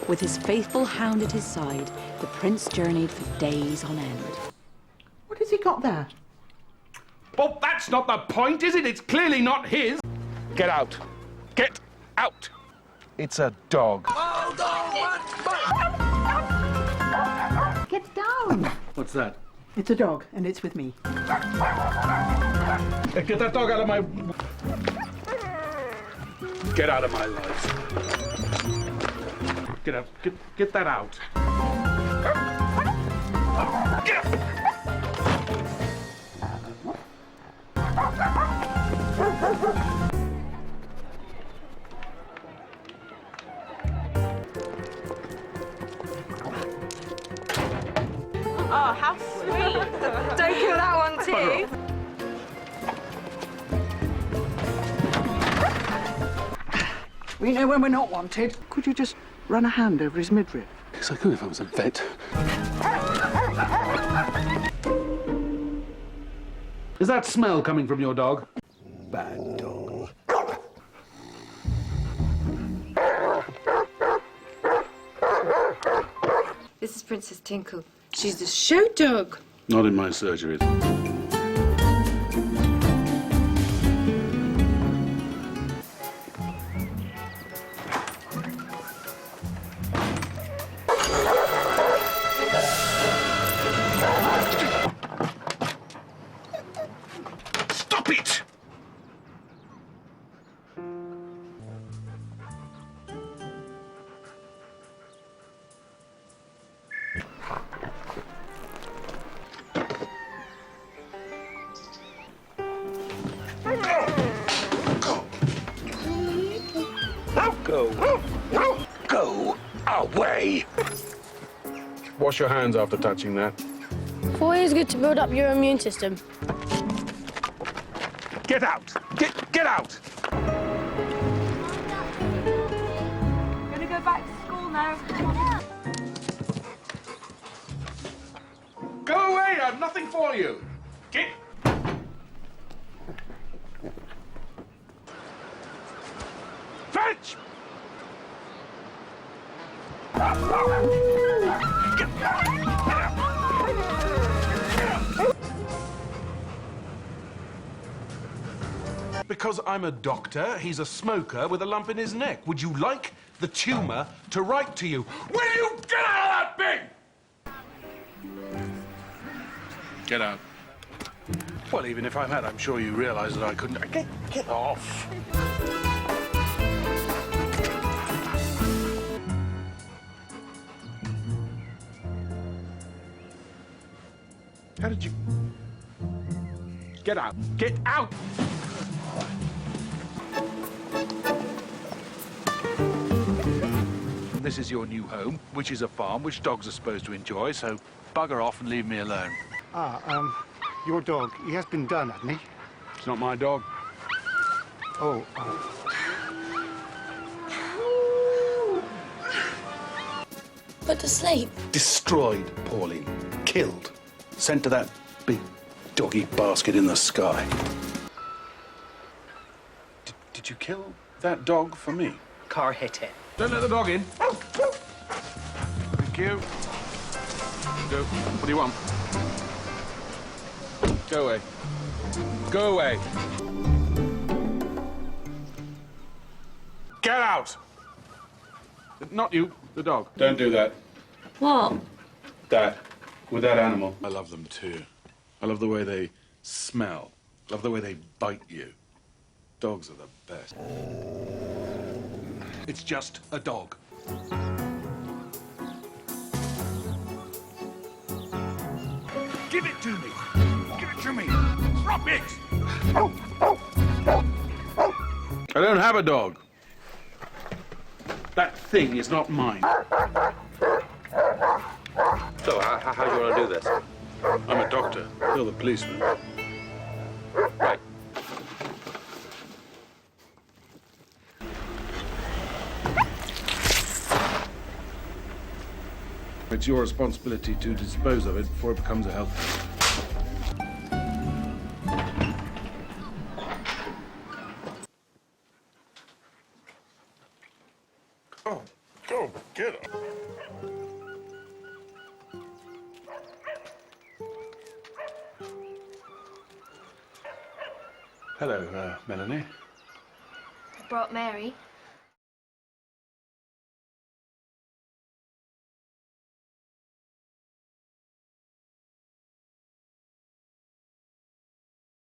With his faithful hound at his side, the prince journeyed for days on end. What has he got there? Well, that's not the point, is it? It's clearly not his. Get out. Get out. It's a dog. Get down! What's that? It's a dog, and it's with me. Get that dog out of my... Get out of my life. Get out. Get that out. Get out. Oh, how sweet. Don't kill that one too. We know when we're not wanted. Could you just run a hand over his midriff? Yes, I could if I was a vet. Is that smell coming from your dog? Bad dog. This is Princess Tinkle. She's the show dog. Not in my surgery. Stop it! Go away! Wash your hands after touching that. Always good to build up your immune system. Get out! Get out! Gonna go back to school now. Go away! I've nothing for you. Get. Fetch! Because I'm a doctor, he's a smoker with a lump in his neck. Would you like the tumour to write to you? Will you get out of that bin? Get out. Well, even if I'm mad, I'm sure you realise that I couldn't... Get off. How did you... Get out. Get out! This is your new home, which is a farm, which dogs are supposed to enjoy, so bugger off and leave me alone. Your dog, he has been done, hasn't he? It's not my dog. Oh, Put to sleep. Destroyed, Pauline. Killed. Sent to that big doggy basket in the sky. Did you kill that dog for me? Car hit it. Don't let the dog in. Thank you. Go. What do you want? Go away. Go away. Get out! Not you, the dog. Don't do that. What? That. With that animal. I love them too. I love the way they smell. I love the way they bite you. Dogs are the best. It's just a dog. Give it to me. Give it to me. Drop it. I don't have a dog. That thing is not mine. So, how do you want to do this? I'm a doctor. You're the policeman. Right. It's your responsibility to dispose of it before it becomes a health hazard. Oh, Go get him. Hello, Melanie. I brought Mary.